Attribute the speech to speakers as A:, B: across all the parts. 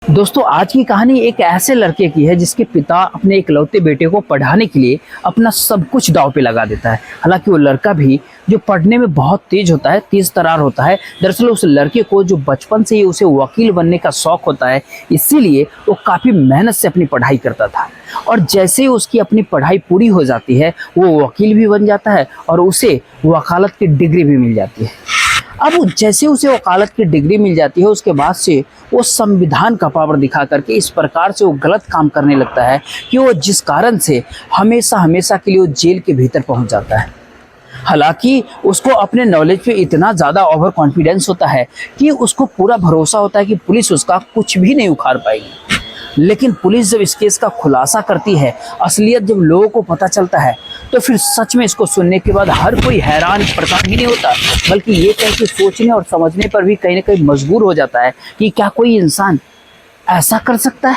A: दोस्तों आज की कहानी एक ऐसे लड़के की है जिसके पिता अपने इकलौते बेटे को पढ़ाने के लिए अपना सब कुछ दांव पे लगा देता है। हालांकि वो लड़का भी जो पढ़ने में बहुत तेज होता है, तेज तरार होता है। दरअसल उस लड़के को जो बचपन से ही उसे वकील बनने का शौक होता है, इसीलिए वो काफ़ी मेहनत से अपनी पढ़ाई करता था। और जैसे ही उसकी अपनी पढ़ाई पूरी हो जाती है, वो वकील भी बन जाता है और उसे वकालत की डिग्री भी मिल जाती है। अब जैसे उसे वकालत की डिग्री मिल जाती है, उसके बाद से वो संविधान का पावर दिखा करके इस प्रकार से वो गलत काम करने लगता है कि वो जिस कारण से हमेशा हमेशा के लिए वो जेल के भीतर पहुंच जाता है। हालांकि उसको अपने नॉलेज पे इतना ज़्यादा ओवर कॉन्फिडेंस होता है कि उसको पूरा भरोसा होता है कि पुलिस उसका कुछ भी नहीं उखाड़ पाएगी। लेकिन पुलिस जब इस केस का खुलासा करती है, असलियत जब लोगों को पता चलता है, तो फिर सच में इसको सुनने के बाद हर कोई हैरान प्रकार ही नहीं होता, बल्कि ये कह के सोचने और समझने पर भी कहीं ना कहीं मजबूर हो जाता है कि क्या कोई इंसान ऐसा कर सकता है।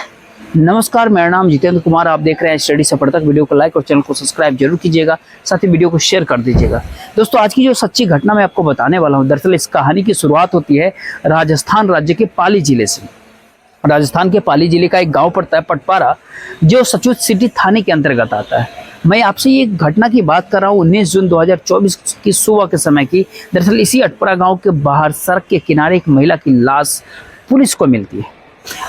A: नमस्कार, मेरा नाम जितेंद्र कुमार, आप देख रहे हैं स्टडी सफर तक। वीडियो को लाइक और चैनल को सब्सक्राइब जरूर कीजिएगा, साथ ही वीडियो को शेयर कर दीजिएगा। दोस्तों आज की जो सच्ची घटना मैं आपको बताने वाला हूँ, दरअसल इस कहानी की शुरुआत होती है राजस्थान राज्य के पाली जिले से। राजस्थान के पाली जिले का एक गांव पड़ता है पटपारा, जो सचुत सिटी थाने के अंतर्गत आता है। मैं आपसे ये घटना की बात कर रहा हूँ 19 जून 2024 की सुबह के समय की। दरअसल इसी अटपरा गांव के बाहर सड़क के किनारे एक महिला की लाश पुलिस को मिलती है।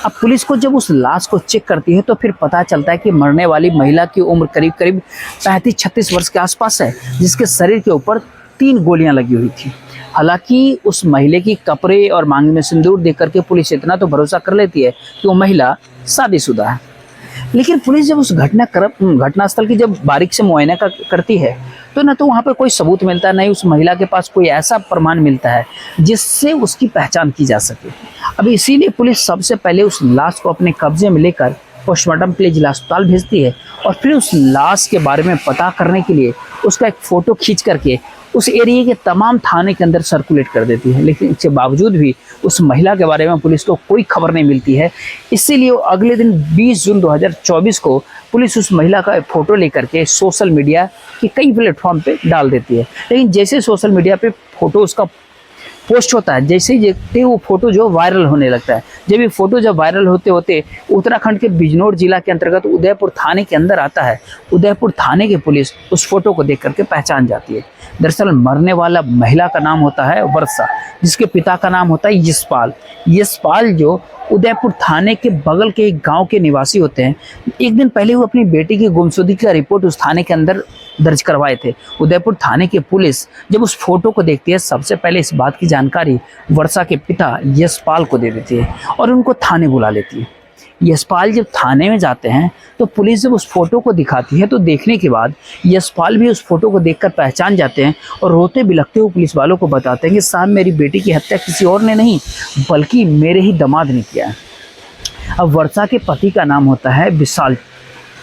A: अब पुलिस को जब उस लाश को चेक करती है, तो फिर पता चलता है कि मरने वाली महिला की उम्र करीब करीब 35-36 वर्ष के आसपास है, जिसके शरीर के ऊपर 3 गोलियां लगी हुई थी। हालांकि उस महिला की कपड़े और मांग में सिंदूर देख करके पुलिस इतना तो भरोसा कर लेती है कि वो महिला शादीशुदा है। लेकिन पुलिस जब उस घटनास्थल की जब बारीक से मुआयना करती है, तो न तो वहाँ पर कोई सबूत मिलता है, न ही उस महिला के पास कोई ऐसा प्रमाण मिलता है जिससे उसकी पहचान की जा सके। अब इसीलिए पुलिस सबसे पहले उस लाश को अपने कब्जे में लेकर पोस्टमार्टम के लिए जिला अस्पताल भेजती है, और फिर उस लाश के बारे में पता करने के लिए उसका एक फ़ोटो खींच करके उस एरिया के तमाम थाने के अंदर सर्कुलेट कर देती है। लेकिन इसके बावजूद भी उस महिला के बारे में पुलिस को कोई खबर नहीं मिलती है। इसीलिए अगले दिन 20 जून 2024 को पुलिस उस महिला का फ़ोटो लेकर के सोशल मीडिया के कई प्लेटफॉर्म पे डाल देती है। लेकिन जैसे सोशल मीडिया पे फ़ोटो उसका पोस्ट होता है, जैसे ही देखते वो फोटो जो वायरल होने लगता है। जब ये फोटो जब वायरल होते होते उत्तराखंड के बिजनौर जिला के अंतर्गत उदयपुर थाने के अंदर आता है। उदयपुर थाने की पुलिस उस फोटो को देख करके पहचान जाती है। दरअसल मरने वाला महिला का नाम होता है वर्षा, जिसके पिता का नाम होता है यशपाल। यशपाल जो उदयपुर थाने के बगल के एक गांव के निवासी होते हैं। एक दिन पहले वो अपनी बेटी की गुमशुदगी का रिपोर्ट उस थाने के अंदर दर्ज करवाए थे। उदयपुर थाने की पुलिस जब उस फोटो को देखती है, सबसे पहले इस बात की जानकारी वर्षा के पिता यशपाल को दे देती है और उनको थाने बुला लेती है। यशपाल जब थाने में जाते हैं, तो पुलिस जब उस फोटो को दिखाती है, तो देखने के बाद यशपाल भी उस फोटो को देखकर पहचान जाते हैं और रोते बिलखते हुए पुलिस वालों को बताते हैं कि साहब, मेरी बेटी की हत्या किसी और ने नहीं बल्कि मेरे ही दामाद ने किया है। अब वर्षा के पति का नाम होता है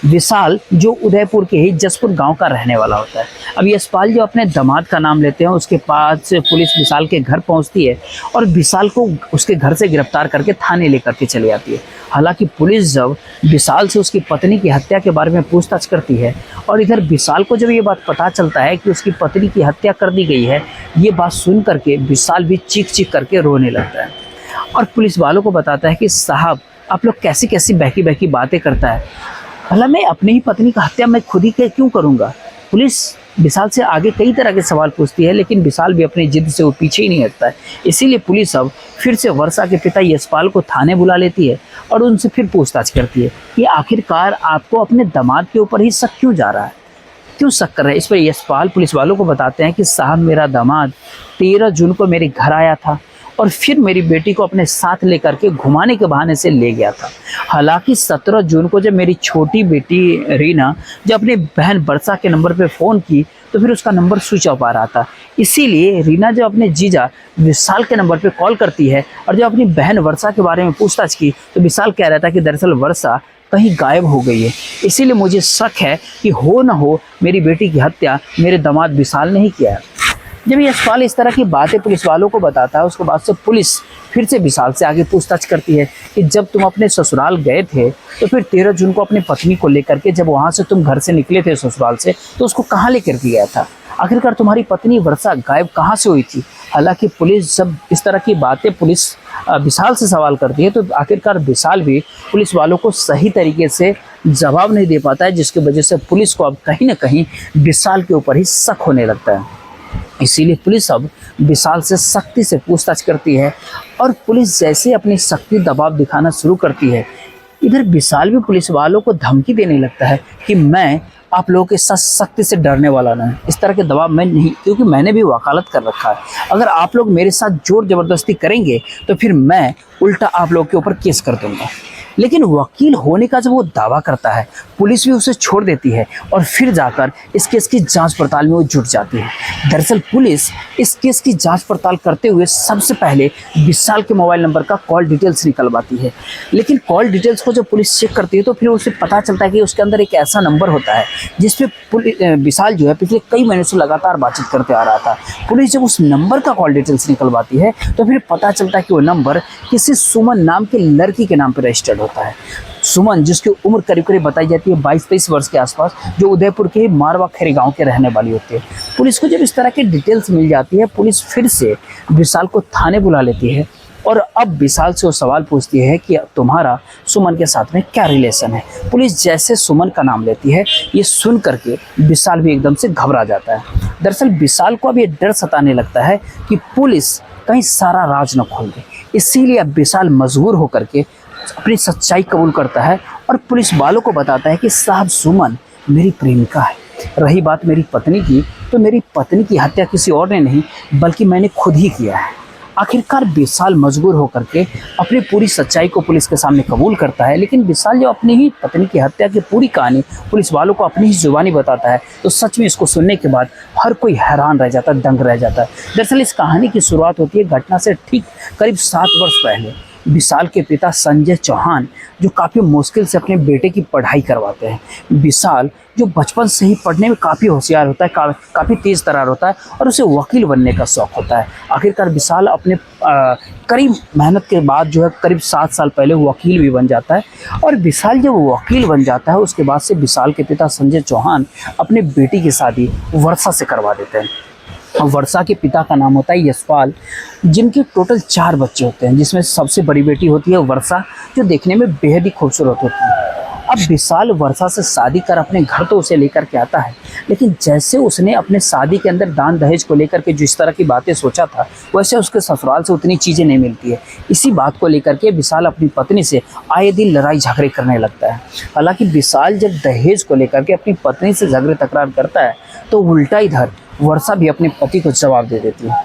A: विशाल, जो उदयपुर के ही जसपुर गांव का रहने वाला होता है। अब यशपाल जो अपने दामाद का नाम लेते हैं, उसके पास पुलिस विशाल के घर पहुंचती है और विशाल को उसके घर से गिरफ्तार करके थाने लेकर के चली आती है। हालांकि पुलिस जब विशाल से उसकी पत्नी की हत्या के बारे में पूछताछ करती है, और इधर विशाल को जब ये बात पता चलता है कि उसकी पत्नी की हत्या कर दी गई है, ये बात सुन करके विशाल भी चीख चीख करके रोने लगता है और पुलिस वालों को बताता है कि साहब, आप लोग कैसी कैसी बहकी बहकी बातें करता है। भला मैं अपनी ही पत्नी का हत्या मैं खुद ही क्यों करूंगा। पुलिस विशाल से आगे कई तरह के सवाल पूछती है, लेकिन विशाल भी अपनी जिद से वो पीछे ही नहीं हटता है। इसीलिए पुलिस अब फिर से वर्षा के पिता यशपाल को थाने बुला लेती है और उनसे फिर पूछताछ करती है कि आखिरकार आपको अपने दामाद के ऊपर ही शक क्यों जा रहा है, क्यों शक कर रहे हैं। इस पर यशपाल पुलिस वालों को बताते हैं कि साहब, मेरा दामाद 13 जून को मेरे घर आया था और फिर मेरी बेटी को अपने साथ लेकर के घुमाने के बहाने से ले गया था। हालांकि 17 जून को जब मेरी छोटी बेटी रीना जब अपनी बहन वर्षा के नंबर पे फ़ोन की, तो फिर उसका नंबर स्विच ऑफ आ रहा था। इसीलिए रीना जब अपने जीजा विशाल के नंबर पे कॉल करती है और जब अपनी बहन वर्षा के बारे में पूछताछ की, तो विशाल कह रहा था कि दरअसल वर्षा कहीं गायब हो गई है। इसीलिए मुझे शक है कि हो न हो मेरी बेटी की हत्या मेरे दामाद विशाल ने ही किया है। जब यशपाल इस तरह की बातें पुलिस वालों को बताता है, उसके बाद से पुलिस फिर से विशाल से आगे पूछताछ करती है कि जब तुम अपने ससुराल गए थे, तो फिर 13 जून को अपनी पत्नी को लेकर के जब वहाँ से तुम घर से निकले थे ससुराल से, तो उसको कहाँ लेकर के गया था। आखिरकार तुम्हारी पत्नी वर्षा गायब कहाँ से हुई थी। हालांकि पुलिस जब इस तरह की बातें पुलिस विशाल से सवाल करती है तो आखिरकार विशाल भी पुलिस वालों को सही तरीके से जवाब नहीं दे पाता है, जिसकी वजह से पुलिस को अब कहीं ना कहीं विशाल के ऊपर ही शक होने लगता है। इसीलिए पुलिस अब विशाल से सख्ती से पूछताछ करती है और पुलिस जैसे अपनी सख्ती दबाव दिखाना शुरू करती है, इधर विशाल भी पुलिस वालों को धमकी देने लगता है कि मैं आप लोगों के साथ सख्ती से डरने वाला नहीं, इस तरह के दबाव मैं नहीं, क्योंकि मैंने भी वकालत कर रखा है। अगर आप लोग मेरे साथ जोर जबरदस्ती करेंगे तो फिर मैं उल्टा आप लोगों के ऊपर केस कर दूंगा। लेकिन वकील होने का जब वो दावा करता है, पुलिस भी उसे छोड़ देती है और फिर जाकर इस केस की जांच पड़ताल में वो जुट जाती है। दरअसल पुलिस इस केस की जांच पड़ताल करते हुए सबसे पहले विशाल के मोबाइल नंबर का कॉल डिटेल्स निकलवाती है। लेकिन कॉल डिटेल्स को जब पुलिस चेक करती है तो फिर उसे पता चलता है कि उसके अंदर एक ऐसा नंबर होता है जिसपे विशाल जो है पिछले कई महीनों से लगातार बातचीत करते आ रहा था। पुलिस जब उस नंबर का कॉल डिटेल्स निकलवाती है तो फिर पता चलता है कि वो नंबर किसी सुमन नाम की लड़की के नाम पर रजिस्टर्ड होता है। सुमन, जिसकी उम्र करीब करीब बताई जाती है 22-23 वर्ष के आसपास, जो उदयपुर के मारवा खेरी गांव के रहने वाली होती है। पुलिस को जब इस तरह की डिटेल्स मिल जाती है, पुलिस फिर से विशाल को थाने बुला लेती है और अब विशाल से वो सवाल पूछती है कि तुम्हारा सुमन के साथ में क्या रिलेशन है। पुलिस जैसे सुमन का नाम लेती है, ये सुन करके विशाल भी एकदम से घबरा जाता है। दरअसल विशाल को अब ये डर सताने लगता है कि पुलिस कहीं सारा राज न खोल दे, इसीलिए अब विशाल मजबूर होकर के अपनी सच्चाई कबूल करता है और पुलिस वालों को बताता है कि साहब सुमन मेरी प्रेमिका है। रही बात मेरी पत्नी की, तो मेरी पत्नी की हत्या किसी और ने नहीं बल्कि मैंने खुद ही किया है। आखिरकार विशाल मजबूर होकर के अपनी पूरी सच्चाई को पुलिस के सामने कबूल करता है। लेकिन विशाल जब अपनी ही पत्नी की हत्या की पूरी कहानी पुलिस वालों को अपनी ही जुबानी बताता है तो सच में इसको सुनने के बाद हर कोई हैरान रह जाता है, दंग रह जाता है। दरअसल इस कहानी की शुरुआत होती है घटना से ठीक करीब 7 वर्ष पहले। विशाल के पिता संजय चौहान जो काफ़ी मुश्किल से अपने बेटे की पढ़ाई करवाते हैं। विशाल जो बचपन से ही पढ़ने में काफ़ी होशियार होता है, काफ़ी तेज़ तर्रार होता है और उसे वकील बनने का शौक़ होता है। आखिरकार विशाल अपने करीब मेहनत के बाद जो है करीब 7 साल पहले वकील भी बन जाता है। और विशाल जब वकील बन जाता है उसके बाद से विशाल के पिता संजय चौहान अपने बेटी की शादी वर्षा से करवा देते हैं। वर्षा के पिता का नाम होता है यशपाल, जिनके टोटल 4 बच्चे होते हैं, जिसमें सबसे बड़ी बेटी होती है वर्षा, जो देखने में बेहद ही खूबसूरत होती है। अब विशाल वर्षा से शादी कर अपने घर तो उसे लेकर के आता है, लेकिन जैसे उसने अपने शादी के अंदर दान दहेज को लेकर के जिस तरह की बातें सोचा था, वैसे उसके ससुराल से उतनी चीज़ें नहीं मिलती है। इसी बात को लेकर के विशाल अपनी पत्नी से आए दिन लड़ाई झगड़े करने लगता है। हालांकि विशाल जब दहेज को लेकर के अपनी पत्नी से झगड़े तकरार करता है तो उल्टा इधर वर्षा भी अपने पति को जवाब दे देती है।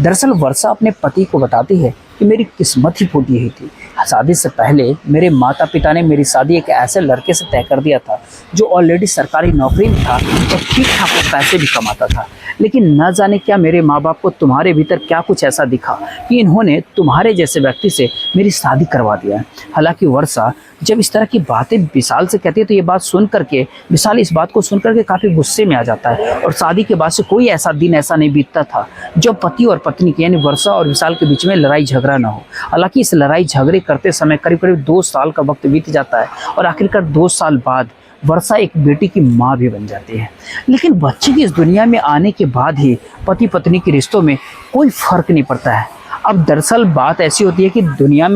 A: दरअसल वर्षा अपने पति को बताती है कि मेरी किस्मत ही फूटी हुई थी। शादी से पहले मेरे माता पिता ने मेरी शादी एक ऐसे लड़के से तय कर दिया था जो ऑलरेडी सरकारी नौकरी में था और ठीक ठाक पैसे भी कमाता था। लेकिन न जाने क्या मेरे माँ बाप को तुम्हारे भीतर क्या कुछ ऐसा दिखा कि इन्होंने तुम्हारे जैसे व्यक्ति से मेरी शादी करवा दिया है। हालांकि वर्षा जब इस तरह की बातें विशाल से कहती है तो ये बात सुन करके विशाल इस बात को सुन करके काफ़ी गुस्से में आ जाता है। और शादी के बाद से कोई ऐसा दिन ऐसा नहीं बीतता था जब पति और पत्नी की यानी वर्षा और विशाल के बीच में लड़ाई झगड़ा ना हो। हालांकि इस लड़ाई झगड़े करते समय करीब करीब 2 साल का वक्त बीत जाता है और आखिरकार 2 साल बाद वर्षा एक बेटी की माँ भी बन जाती है। लेकिन बच्चे की इस दुनिया में आने के बाद ही पति पत्नी के रिश्तों में कोई फर्क नहीं पड़ता है। अब दरअसल बात ऐसी होती है कि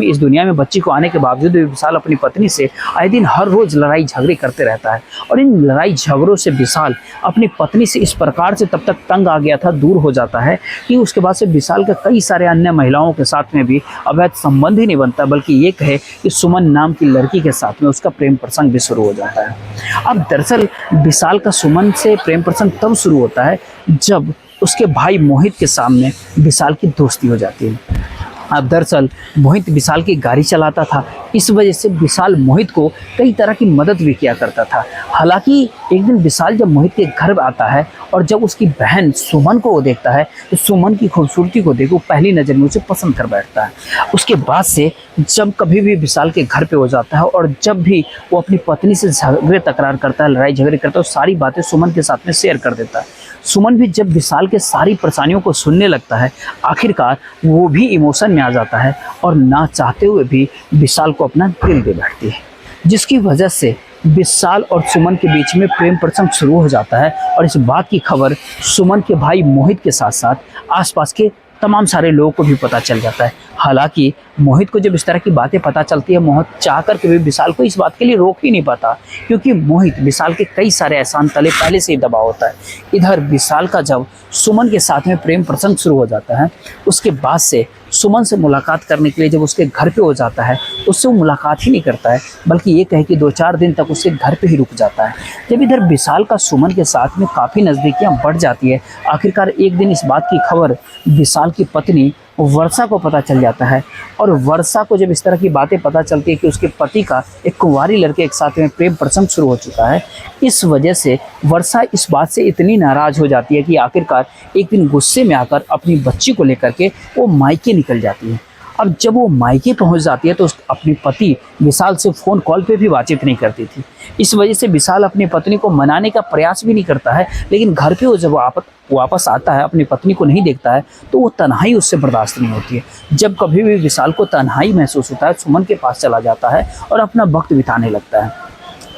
A: इस दुनिया में बच्ची को आने के बावजूद विशाल अपनी पत्नी से आए दिन हर रोज़ लड़ाई झगड़े करते रहता है। और इन लड़ाई झगड़ों से विशाल अपनी पत्नी से इस प्रकार से तब तक तंग आ गया था, दूर हो जाता है कि उसके बाद से विशाल के कई सारे अन्य महिलाओं के साथ में भी अवैध संबंध ही नहीं बनता, बल्कि ये कहे कि सुमन नाम की लड़की के साथ में उसका प्रेम प्रसंग भी शुरू हो जाता है। अब दरअसल विशाल का सुमन से प्रेम प्रसंग तब शुरू होता है जब उसके भाई मोहित के सामने विशाल की दोस्ती हो जाती है। अब दरअसल मोहित विशाल की गाड़ी चलाता था, इस वजह से विशाल मोहित को कई तरह की मदद भी किया करता था। हालांकि एक दिन विशाल जब मोहित के घर आता है और जब उसकी बहन सुमन को वो देखता है तो सुमन की खूबसूरती को देख वो पहली नज़र में उसे पसंद कर बैठता है। उसके बाद से जब कभी भी विशाल के घर पे हो जाता है और जब भी वो अपनी पत्नी से झगड़े तकरार करता है, लड़ाई झगड़े करता है, तो सारी बातें सुमन के साथ में शेयर कर देता है। सुमन भी जब विशाल के सारी परेशानियों को सुनने लगता है, आखिरकार वो भी इमोशन में आ जाता है और ना चाहते हुए भी विशाल को अपना दिल दे बैठती है, जिसकी वजह से विशाल और सुमन के बीच में प्रेम प्रसंग शुरू हो जाता है और इस बात की खबर सुमन के भाई मोहित के साथ साथ आसपास के तमाम सारे लोगों को भी पता चल जाता है। हालांकि मोहित को जब इस तरह की बातें पता चलती है, मोहित चाह कर के भी विशाल को इस बात के लिए रोक ही नहीं पाता, क्योंकि मोहित विशाल के कई सारे एहसान तले पहले से ही दबा होता है। इधर विशाल का जब सुमन के साथ में प्रेम प्रसंग शुरू हो जाता है, उसके बाद से सुमन से मुलाकात करने के लिए जब उसके घर पे हो जाता है, उससे वो मुलाकात ही नहीं करता है, बल्कि ये कहे कि 2-4 दिन तक उसके घर पे ही रुक जाता है। जब इधर विशाल का सुमन के साथ में काफ़ी नज़दीकियाँ बढ़ जाती है, आखिरकार एक दिन इस बात की खबर विशाल की पत्नी वर्षा को पता चल जाता है। और वर्षा को जब इस तरह की बातें पता चलती है कि उसके पति का एक कुंवारी लड़के एक साथ में प्रेम प्रसंग शुरू हो चुका है, इस वजह से वर्षा इस बात से इतनी नाराज़ हो जाती है कि आखिरकार एक दिन गुस्से में आकर अपनी बच्ची को लेकर के वो मायके निकल जाती है। अब जब वो मायके पहुंच जाती है तो अपने पति विशाल से फ़ोन कॉल पे भी बातचीत नहीं करती थी। इस वजह से विशाल अपनी पत्नी को मनाने का प्रयास भी नहीं करता है, लेकिन घर पे वो जब वापस आता है, अपनी पत्नी को नहीं देखता है, तो वो तन्हाई उससे बर्दाश्त नहीं होती है। जब कभी भी विशाल को तन्हाई महसूस होता है, सुमन के पास चला जाता है और अपना वक्त बिताने लगता है।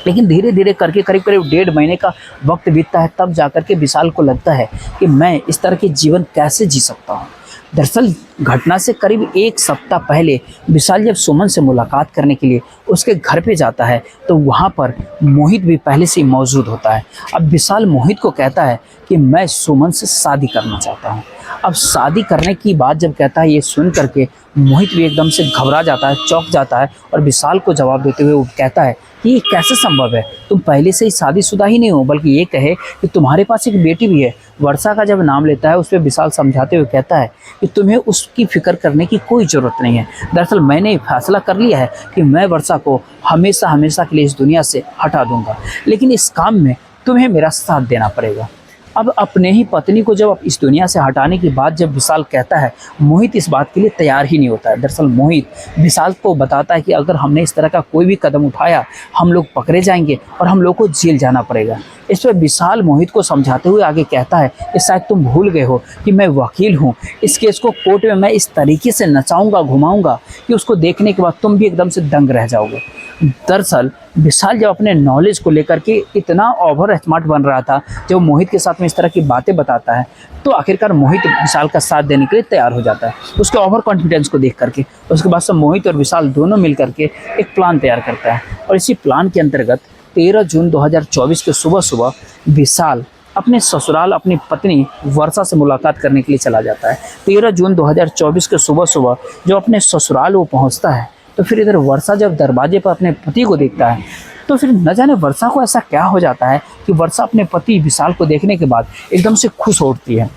A: लेकिन धीरे धीरे करके करीब करीब 1.5 महीने का वक्त बीतता है, तब जाकर के विशाल को लगता है कि मैं इस तरह के जीवन कैसे जी सकता हूँ। दरअसल घटना से करीब 1 सप्ताह पहले विशाल जब सुमन से मुलाकात करने के लिए उसके घर पे जाता है, तो वहाँ पर मोहित भी पहले से ही मौजूद होता है। अब विशाल मोहित को कहता है कि मैं सुमन से शादी करना चाहता हूँ। अब शादी करने की बात जब कहता है, ये सुन करके मोहित भी एकदम से घबरा जाता है, चौंक जाता है और विशाल को जवाब देते हुए वो कहता है कि ये कैसे संभव है, तुम पहले से ही शादीशुदा ही नहीं हो, बल्कि ये कहे कि तुम्हारे पास एक बेटी भी है। वर्षा का जब नाम लेता है, उस पर विशाल समझाते हुए कहता है कि तुम्हें उसकी फिक्र करने की कोई ज़रूरत नहीं है। दरअसल मैंने फैसला कर लिया है कि मैं वर्षा को हमेशा हमेशा के लिए इस दुनिया से हटा दूंगा, लेकिन इस काम में तुम्हें मेरा साथ देना पड़ेगा। अब अपने ही पत्नी को जब इस दुनिया से हटाने की बात जब विशाल कहता है, मोहित इस बात के लिए तैयार ही नहीं होता है। दरअसल मोहित विशाल को बताता है कि अगर हमने इस तरह का कोई भी कदम उठाया, हम लोग पकड़े जाएंगे और हम लोग को जेल जाना पड़ेगा। इस पर विशाल मोहित को समझाते हुए आगे कहता है कि शायद तुम भूल गए हो कि मैं वकील हूँ, इस केस को कोर्ट में मैं इस तरीके से नचाऊंगा घुमाऊंगा कि उसको देखने के बाद तुम भी एकदम से दंग रह जाओगे। दरअसल विशाल जब अपने नॉलेज को लेकर के इतना ओवर स्मार्ट बन रहा था, जब मोहित के साथ में इस तरह की बातें बताता है, तो आखिरकार मोहित विशाल का साथ देने के लिए तैयार हो जाता है। उसके ओवर कॉन्फिडेंस को देख करके उसके बाद से मोहित और विशाल दोनों मिल करके एक प्लान तैयार करता है और इसी प्लान के अंतर्गत 13 जून 2024 के सुबह सुबह विशाल अपने ससुराल अपनी पत्नी वर्षा से मुलाकात करने के लिए चला जाता है। 13 जून 2024 के सुबह सुबह जब अपने ससुराल वो पहुंचता है, तो फिर इधर वर्षा जब दरवाजे पर अपने पति को देखता है, तो फिर न जाने वर्षा को ऐसा क्या हो जाता है कि वर्षा अपने पति विशाल को देखने के बाद एकदम से खुश हो उठती है।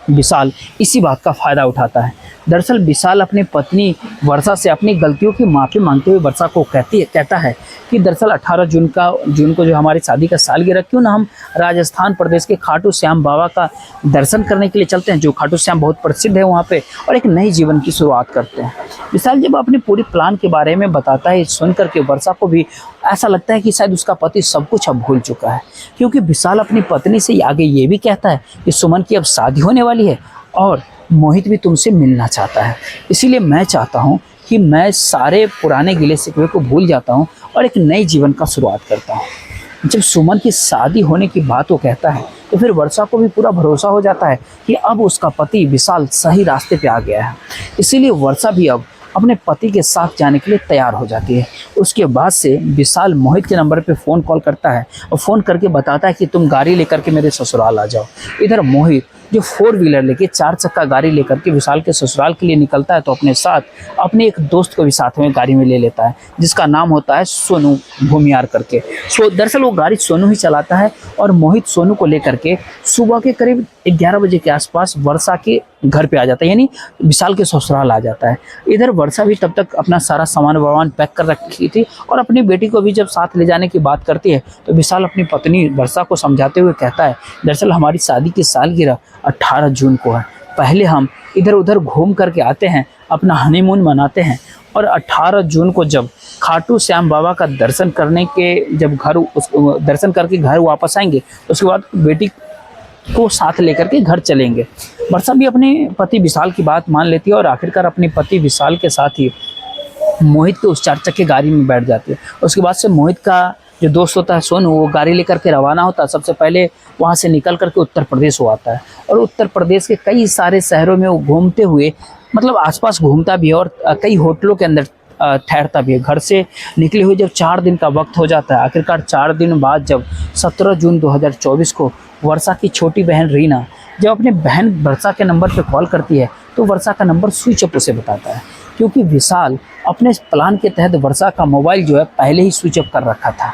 A: विशाल इसी बात का फ़ायदा उठाता है। दरअसल विशाल अपनी पत्नी वर्षा से अपनी गलतियों की माफ़ी मांगते हुए वर्षा को कहता है कि दरअसल 18 जून को जो हमारी शादी का सालगिरह, क्यों ना हम राजस्थान प्रदेश के खाटू श्याम बाबा का दर्शन करने के लिए चलते हैं, जो खाटू श्याम बहुत प्रसिद्ध है वहाँ पे, और एक नई जीवन की शुरुआत करते हैं। विशाल जब अपनी पूरी प्लान के बारे में बताता है, सुन करके वर्षा को भी ऐसा लगता है कि शायद उसका पति सब कुछ अब भूल चुका है, क्योंकि विशाल अपनी पत्नी से आगे ये भी कहता है कि सुमन की अब शादी होने वाली है और मोहित भी तुमसे मिलना चाहता है। इसीलिए मैं चाहता हूँ कि मैं सारे पुराने गिले शिकवे को भूल जाता हूँ और एक नई जीवन का शुरुआत करता हूँ। जब सुमन की शादी होने की बात वो कहता है, तो फिर वर्षा को भी पूरा भरोसा हो जाता है कि अब उसका पति विशाल सही रास्ते पे आ गया है। इसीलिए वर्षा भी अब अपने पति के साथ जाने के लिए तैयार हो जाती है। उसके बाद से विशाल मोहित के नंबर पे फ़ोन कॉल करता है और फ़ोन करके बताता है कि तुम गाड़ी लेकर के मेरे ससुराल आ जाओ। इधर मोहित जो 4 व्हीलर लेके 4 चक्का गाड़ी लेकर के विशाल के ससुराल के लिए निकलता है, तो अपने साथ अपने एक दोस्त को भी साथ में गाड़ी में ले लेता है, जिसका नाम होता है सोनू भूमियार करके। दरअसल वो गाड़ी सोनू ही चलाता है और मोहित सोनू को लेकर के सुबह के करीब 11 बजे के आसपास वर्षा के घर पे आ जाता है, यानी विशाल के ससुराल आ जाता है। इधर वर्षा भी तब तक अपना सारा सामान वामान पैक कर रखी थी और अपनी बेटी को भी जब साथ ले जाने की बात करती है, तो विशाल अपनी पत्नी वर्षा को समझाते हुए कहता है, दरअसल हमारी शादी की सालगिरह 18 जून को है, पहले हम इधर उधर घूम करके आते हैं, अपना हनीमून मनाते हैं, और 18 जून को जब खाटू श्याम बाबा का दर्शन करने के जब दर्शन करके घर वापस आएंगे, उसके बाद बेटी को साथ लेकर के घर चलेंगे। वर्षा भी अपने पति विशाल की बात मान लेती है और आखिरकार अपने पति विशाल के साथ ही मोहित के उस 4 चक्के गाड़ी में बैठ जाती है। उसके बाद से मोहित का जो दोस्त होता है सोनू, वो गाड़ी लेकर के रवाना होता है। सबसे पहले वहाँ से निकल करके उत्तर प्रदेश वो आता है और उत्तर प्रदेश के कई सारे शहरों में वो घूमते हुए, मतलब आसपास घूमता भी है और कई होटलों के अंदर ठहरता भी है। घर से निकले हुए जब 4 दिन का वक्त हो जाता है, आखिरकार 4 दिन बाद जब 17 जून 2024 को वर्षा की छोटी बहन रीना जब अपने बहन वर्षा के नंबर पर कॉल करती है तो वर्षा का नंबर स्विच ऑफ उसे बताता है, क्योंकि विशाल अपने प्लान के तहत वर्षा का मोबाइल जो है पहले ही स्विच ऑफ कर रखा था।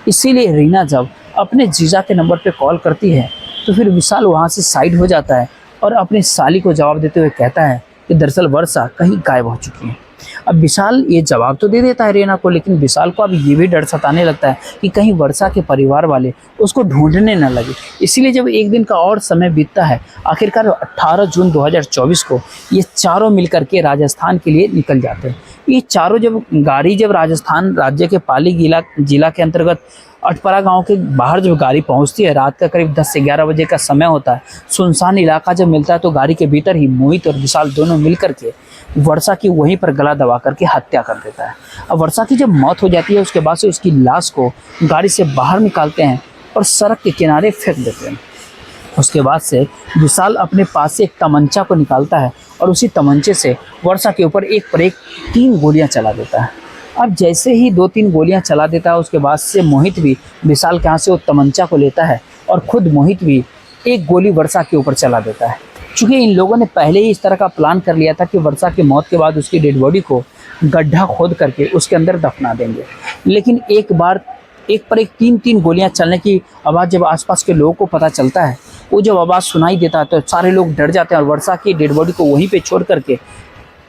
A: इसीलिए रीना जब अपने जीजा के नंबर पे कॉल करती है तो फिर विशाल वहाँ से साइड हो जाता है और अपनी साली को जवाब देते हुए कहता है कि दरअसल वर्षा कहीं गायब हो चुकी है। अब विशाल ये जवाब तो दे देता है रीना को, लेकिन विशाल को अब ये भी डर सताने लगता है कि कहीं वर्षा के परिवार वाले उसको ढूंढने न लगे। इसीलिए जब एक दिन का और समय बीतता है, आखिरकार 18 जून 2024 को ये चारों मिलकर के राजस्थान के लिए निकल जाते हैं। ये चारों जब राजस्थान राज्य के पाली जिला के अंतर्गत अटपरा गांव के बाहर जब गाड़ी पहुंचती है, रात का करीब 10 से 11 बजे का समय होता है, सुनसान इलाका जब मिलता है तो गाड़ी के भीतर ही मोहित और विशाल दोनों मिल करके वर्षा की वहीं पर गला दबा करके हत्या कर देता है। अब वर्षा की जब मौत हो जाती है उसके बाद से उसकी लाश को गाड़ी से बाहर निकालते हैं और सड़क के किनारे फेंक देते हैं। उसके बाद से विशाल अपने पास से एक तमंचा को निकालता है और उसी तमंचे से वर्षा के ऊपर एक पर एक 3 गोलियां चला देता है। अब जैसे ही 2-3 गोलियां चला देता है, उसके बाद से मोहित भी विशाल के हाथ से वो तमंचा को लेता है और खुद मोहित भी एक गोली वर्षा के ऊपर चला देता है। चूँकि इन लोगों ने पहले ही इस तरह का प्लान कर लिया था कि वर्षा की मौत के बाद उसकी डेड बॉडी को गड्ढा खोद करके उसके अंदर दफना देंगे, लेकिन एक पर एक 3-3 गोलियां चलने की आवाज़ जब आसपास के लोगों को पता चलता है, वो जब आवाज़ सुनाई देता है तो सारे लोग डर जाते हैं और वर्षा की डेड बॉडी को वहीं पे छोड़ करके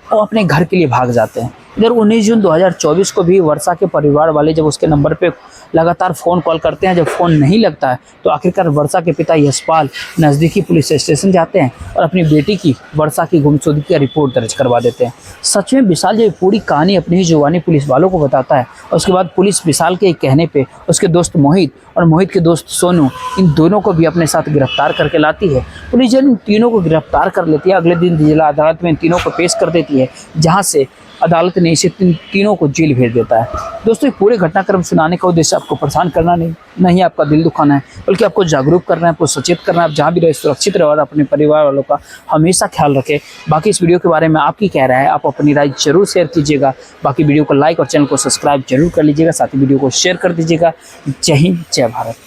A: वो अपने घर के लिए भाग जाते हैं। इधर 19 जून 2024 को भी वर्षा के परिवार वाले जब उसके नंबर पे लगातार फ़ोन कॉल करते हैं, जब फ़ोन नहीं लगता है तो आखिरकार वर्षा के पिता यशपाल नज़दीकी पुलिस स्टेशन जाते हैं और अपनी बेटी की वर्षा की गुमशुदगी का रिपोर्ट दर्ज करवा देते हैं। सच में विशाल जब पूरी कहानी अपनी ही जुबानी पुलिस वालों को बताता है और उसके बाद पुलिस विशाल के कहने पर उसके दोस्त मोहित और मोहित के दोस्त सोनू, इन दोनों को भी अपने साथ गिरफ्तार करके लाती है। पुलिस जब इन तीनों को गिरफ्तार कर लेती है, अगले दिन जिला अदालत में इन तीनों को पेश कर देती है, जहाँ से अदालत ने इसे तीनों को जेल भेज देता है। दोस्तों, ये पूरे घटनाक्रम सुनाने का उद्देश्य आपको परेशान करना नहीं आपका दिल दुखाना है, बल्कि आपको जागरूक करना है, आपको सचेत करना है। आप जहाँ भी रहे सुरक्षित रहे और अपने परिवार वालों का हमेशा ख्याल रखें। बाकी इस वीडियो के बारे में आपकी क्या राय है, आप अपनी राय जरूर शेयर कीजिएगा। बाकी वीडियो को लाइक और चैनल को सब्सक्राइब जरूर कर लीजिएगा, साथ ही वीडियो को शेयर कर दीजिएगा। जय हिंद, जय भारत।